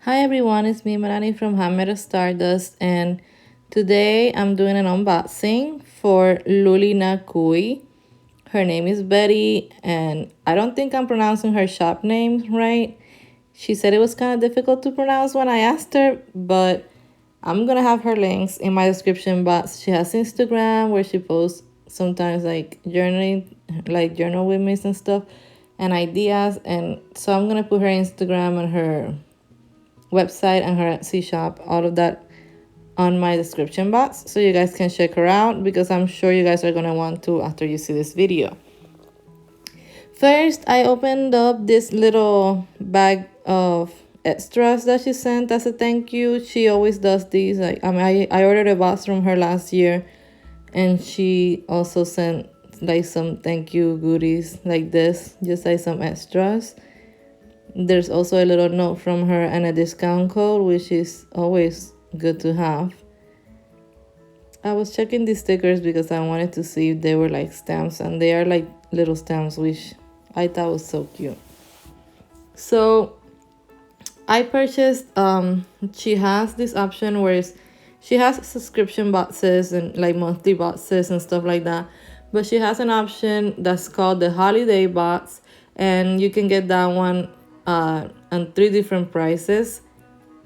Hi everyone, it's me Marani from Hammer Stardust, and today I'm doing an unboxing for Lulinakuy. Her name is Betty, and I don't think I'm pronouncing her shop name right. She said it was kind of difficult to pronounce when I asked her, but I'm gonna have her links in my description box. She has Instagram where she posts sometimes like journaling, like journal with me and stuff, and ideas, and so I'm gonna put her Instagram and her website and her Etsy shop, all of that on my description box so you guys can check her out because I'm sure you guys are going to want to after you see this video. First, I opened up this little bag of extras that she sent as a thank you. She always does these. I ordered a box from her last year, and she also sent like some thank you goodies like this, just like some extras. There's also a little note from her and a discount code, which is always good to have. I was checking these stickers because I wanted to see if they were like stamps, and they are like little stamps, which I thought was so cute. So I purchased, she has this option where she has subscription boxes and like monthly boxes and stuff like that. But she has an option that's called the Holiday Box, and you can get that one on three different prices.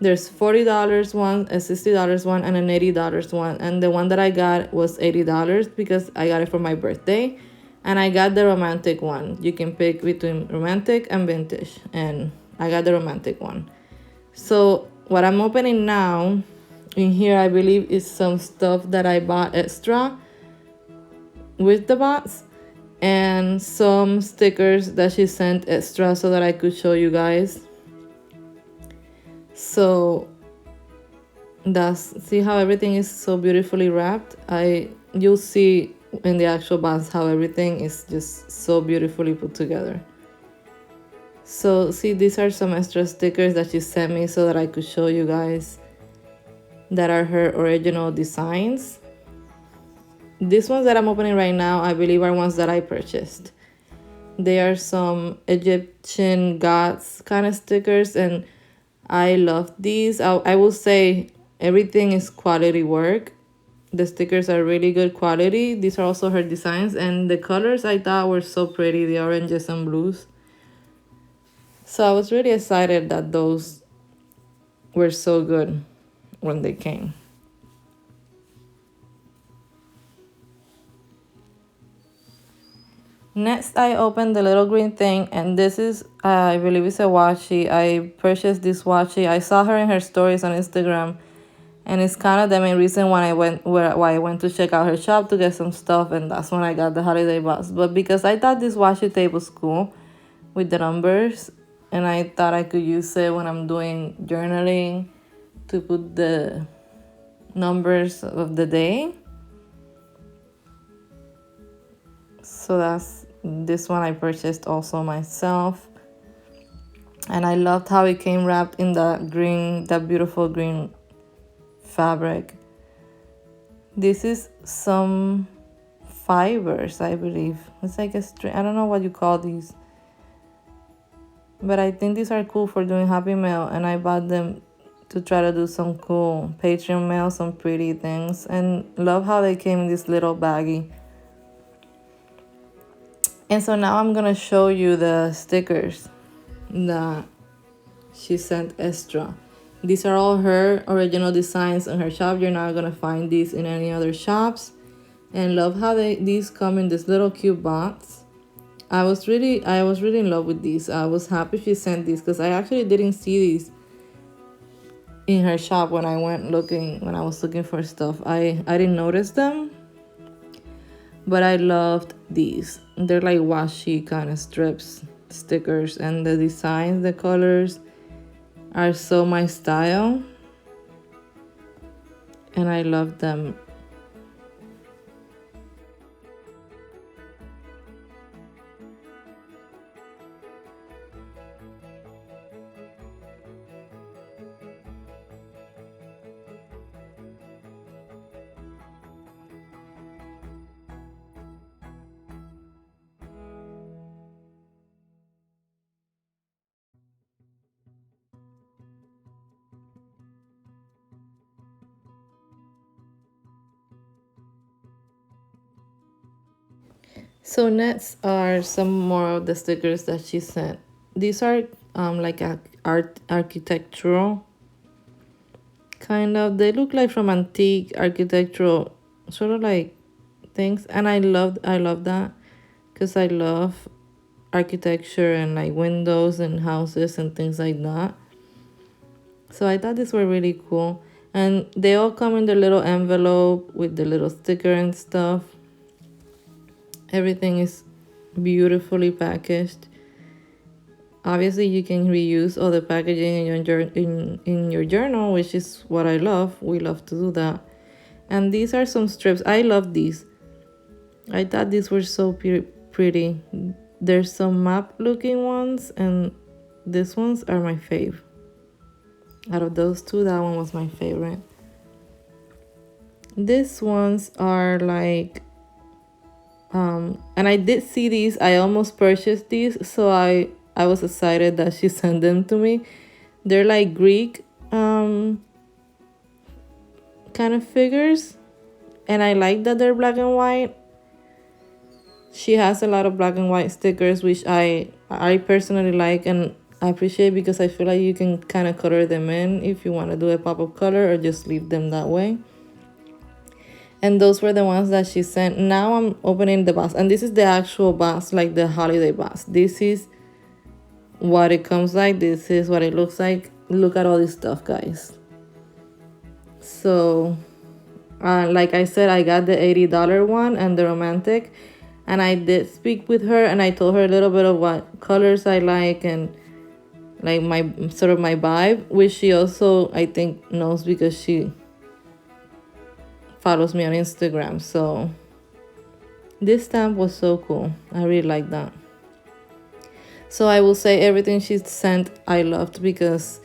There's $40 one, a $60 one, and an $80 one. And the one that I got was $80 because I got it for my birthday. And I got the romantic one. You can pick between romantic and vintage. And I got the romantic one. So what I'm opening now in here, I believe, is some stuff that I bought extra with the box. And some stickers that she sent extra so that I could show you guys. So that's, see how everything is so beautifully wrapped. You'll see in the actual box how everything is just so beautifully put together. So see, these are some extra stickers that she sent me so that I could show you guys that are her original designs. These ones that I'm opening right now, I believe, are ones that I purchased. They are some Egyptian gods kind of stickers, and I love these. I will say everything is quality work. The stickers are really good quality. These are also her designs, and the colors I thought were so pretty, the oranges and blues. So I was really excited that those were so good when they came. Next, I opened the little green thing, and this is, I believe it's a washi. I purchased this washi. I saw her in her stories on Instagram, and it's kind of the main reason why I went to check out her shop to get some stuff, and that's when I got the holiday box. But because I thought this washi tape was cool with the numbers, and I thought I could use it when I'm doing journaling to put the numbers of the day. So that's this one I purchased also myself. And I loved how it came wrapped in that beautiful green fabric. This is some fibers, I believe. It's like a string. I don't know what you call these. But I think these are cool for doing Happy Mail. And I bought them to try to do some cool Patreon mail, some pretty things. And love how they came in this little baggie. And so now I'm going to show you the stickers that she sent extra. These are all her original designs on her shop. You're not going to find these in any other shops. And love how these come in this little cute box. I was really in love with these. I was happy she sent these because I actually didn't see these in her shop when I was looking for stuff. I didn't notice them. But I loved these. They're like washi kind of stickers, and the designs, the colors are so my style. And I love them. So next are some more of the stickers that she sent. These are like a art architectural kind of. They look like from antique architectural sort of like things, and I love that because I love architecture and like windows and houses and things like that. So I thought these were really cool. And they all come in the little envelope with the little sticker and stuff. Everything is beautifully packaged. Obviously, you can reuse all the packaging in your journal, which is what I love. We love to do that. And these are some strips. I love these. I thought these were so pretty. There's some map looking ones, and these ones are my fave. Out of those two, that one was my favorite. These ones are like, and I did see these. I almost purchased these, so I was excited that she sent them to me. They're like Greek kind of figures, and I like that they're black and white. She has a lot of black and white stickers, which I personally like and I appreciate because I feel like you can kind of color them in if you want to do a pop of color or just leave them that way. And those were the ones that she sent. Now I'm opening the box, and this is the actual box, like the holiday box. This is what it comes like. This is what it looks like. Look at all this stuff, guys. So like I said, I got the $80 one and the romantic, and I did speak with her and I told her a little bit of what colors I like and like my sort of my vibe, which she also I think knows because she follows me on Instagram. So this stamp was so cool. I really like that. So I will say everything she sent I loved because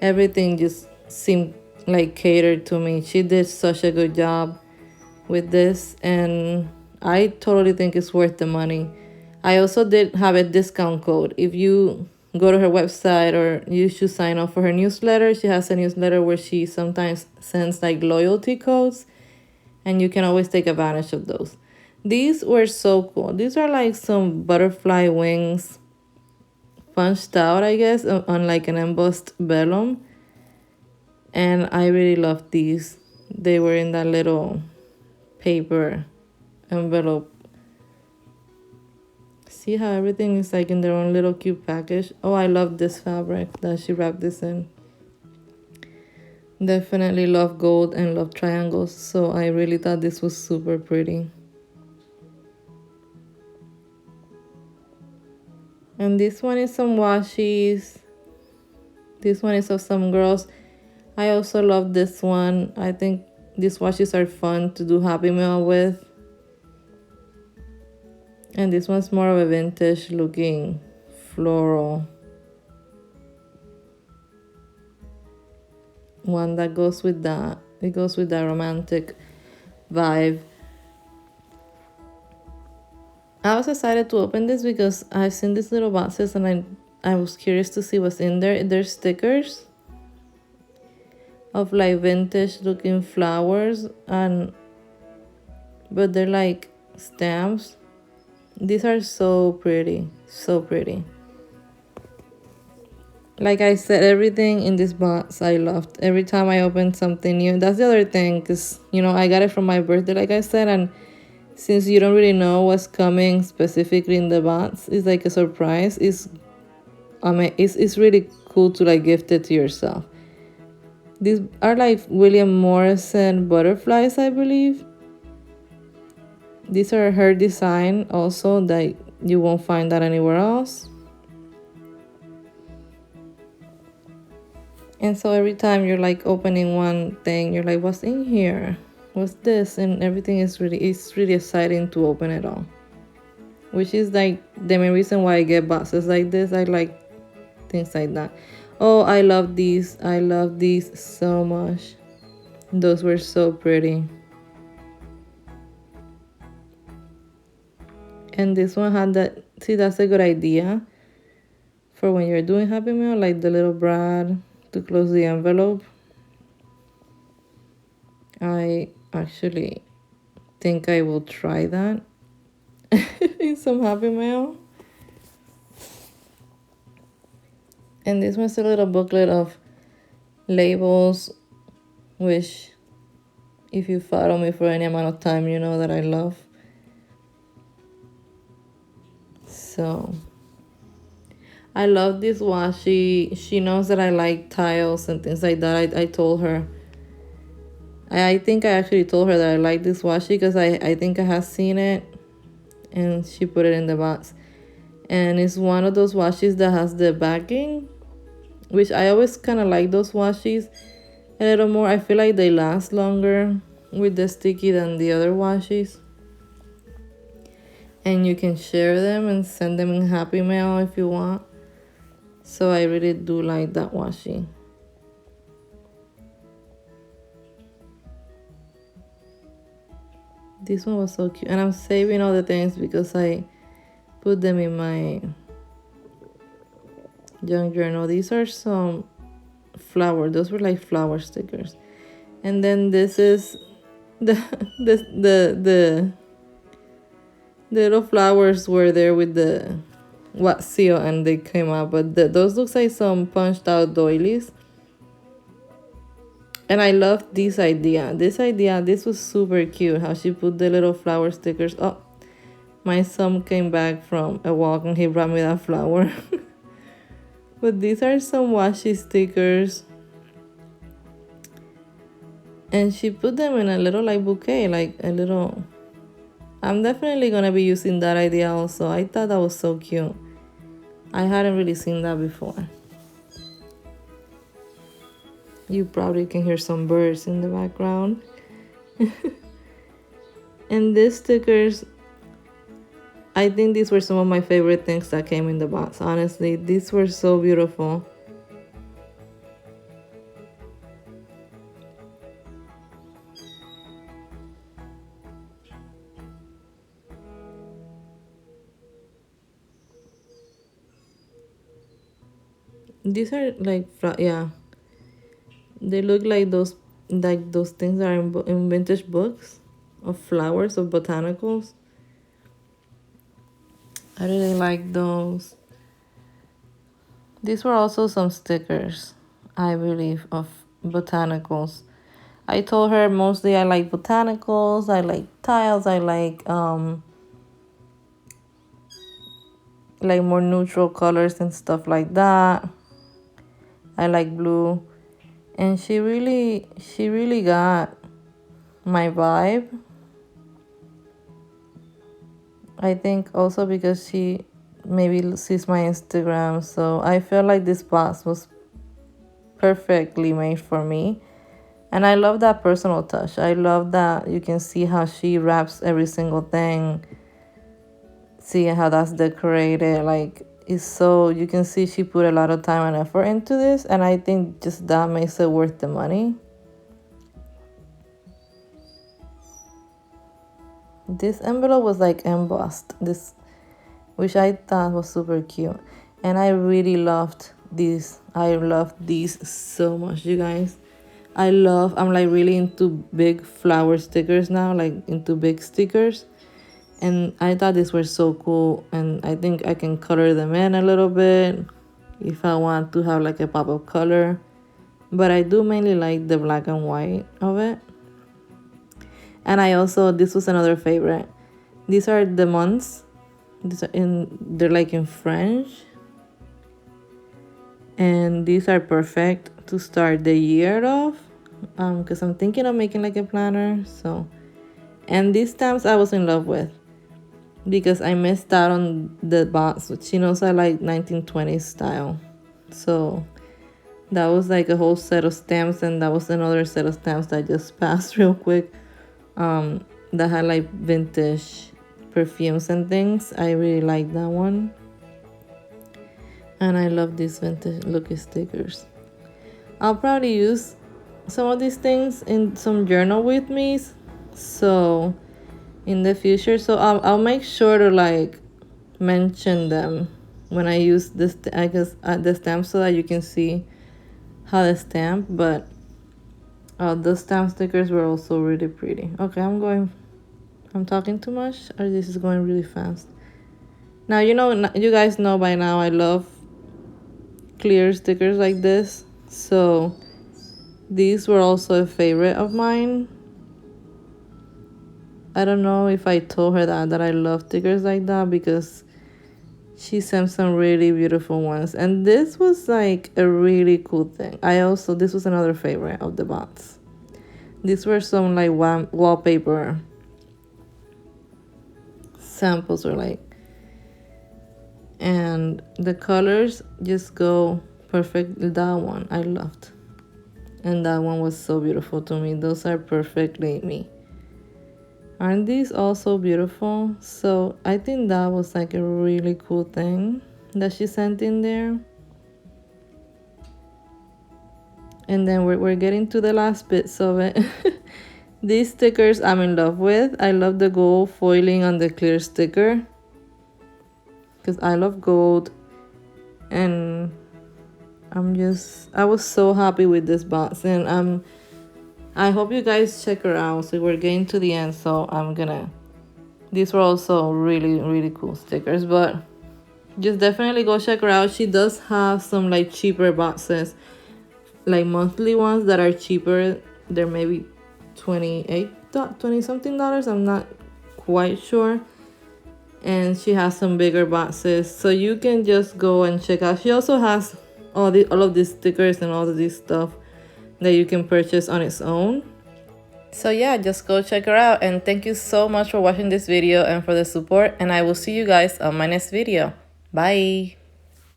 everything just seemed like catered to me. She did such a good job with this, and I totally think it's worth the money. I also did have a discount code. If you go to her website or you should sign up for her newsletter, she has a newsletter where she sometimes sends like loyalty codes, and you can always take advantage of those. These were so cool. These are like some butterfly wings punched out, I guess, on like an embossed vellum. And I really loved these. They were in that little paper envelope. See how everything is like in their own little cute package. Oh, I love this fabric that she wrapped this in. Definitely love gold and love triangles, so I really thought this was super pretty. And this one is some washies. This one is of some girls. I also love this one. I think these washes are fun to do Happy Meal with. And this one's more of a vintage looking floral one that goes with that. It goes with that romantic vibe. I was excited to open this because I've seen these little boxes and I was curious to see what's in there. There's stickers of like vintage looking flowers, but they're like stamps. These are so pretty, so pretty. Like I said, everything in this box I loved. Every time I opened something new. That's the other thing, because I got it from my birthday, like I said, and since you don't really know what's coming specifically in the box, it's like a surprise. It's really cool to like gift it to yourself. These are like William Morrison butterflies, I believe. These are her design also, that you won't find that anywhere else. And so every time you're like opening one thing, you're like, what's in here? What's this? And everything is really exciting to open it all. Which is like the main reason why I get boxes like this. I like things like that. Oh, I love these. I love these so much. Those were so pretty. And this one had that. See, that's a good idea for when you're doing Happy Meal, like the little brad to close the envelope. I actually think I will try that. some Happy Mail. And this one's a little booklet of labels, which if you follow me for any amount of time, you know that I love. So I love this washi. She knows that I like tiles and things like that. I told her. I think I actually told her that I like this washi because I think I have seen it. And she put it in the box. And it's one of those washis that has the backing, which I always kind of like those washis a little more. I feel like they last longer with the sticky than the other washis. And you can share them and send them in Happy Mail if you want. So I really do like that washi. This one was so cute. And I'm saving all the things because I put them in my junk journal. These are some flower. Those were like flower stickers. And then this is the little flowers were there with the wax seal and they came out. But those looks like some punched out doilies. And I love this idea. This was super cute. How she put the little flower stickers. Oh, my son came back from a walk and he brought me that flower. But these are some washi stickers. And she put them in a little like bouquet, like a little. I'm definitely going to be using that idea also. I thought that was so cute. I hadn't really seen that before. You probably can hear some birds in the background. And these stickers, I think these were some of my favorite things that came in the box. Honestly, these were so beautiful. These are like, yeah. They look like those things that are in vintage books of flowers, of botanicals. I really like those. These were also some stickers, I believe, of botanicals. I told her mostly I like botanicals, I like tiles, I like more neutral colors and stuff like that. I like blue. And she really got my vibe. I think also because she maybe sees my Instagram, so I feel like this box was perfectly made for me. And I love that personal touch. I love that you can see how she wraps every single thing. See how that's decorated. Like, it's so, you can see she put a lot of time and effort into this. And I think just that makes it worth the money. This envelope was like embossed, which I thought was super cute. And I really loved these. I love these so much, you guys. I'm like really into big flower stickers now, like into big stickers. And I thought these were so cool. And I think I can color them in a little bit if I want to have like a pop of color. But I do mainly like the black and white of it. And this was another favorite. These are the months. They're like in French. And these are perfect to start the year off. Because I'm thinking of making like a planner. So, and these stamps I was in love with. Because I missed out on the box. She knows I like 1920s style. So that was like a whole set of stamps. And that was another set of stamps that I just passed real quick. That had like vintage perfumes and things. I really like that one. And I love these vintage looking stickers. I'll probably use some of these things in some journal with me. So in the future, so I'll make sure to like mention them when I use this, I guess, the stamp, so that you can see how they stamp. But the stamp stickers were also really pretty. Okay, I'm talking too much, or this is going really fast? Now, you guys know by now I love clear stickers like this. So these were also a favorite of mine. I don't know if I told her that I love stickers like that, because she sent some really beautiful ones. And this was like a really cool thing. This was another favorite of the box. These were some like wallpaper samples, or like, and the colors just go perfect. That one I loved, and that one was so beautiful to me. Those are perfectly me. Aren't these also beautiful? So I think that was like a really cool thing that she sent in there. And then we're getting to the last bits of it. These stickers I'm in love with. I love the gold foiling on the clear sticker, because I love gold. And I was so happy with this box. And I hope you guys check her out. So we're getting to the end, so these were also really, really cool stickers. But just definitely go check her out. She does have some like cheaper boxes, like monthly ones that are cheaper. They're maybe $20 something. I'm not quite sure. And she has some bigger boxes, so you can just go and check out. She also has all of these stickers and all of this stuff that you can purchase on its own. So yeah, just go check her out. And thank you so much for watching this video and for the support. And I will see you guys on my next video. Bye.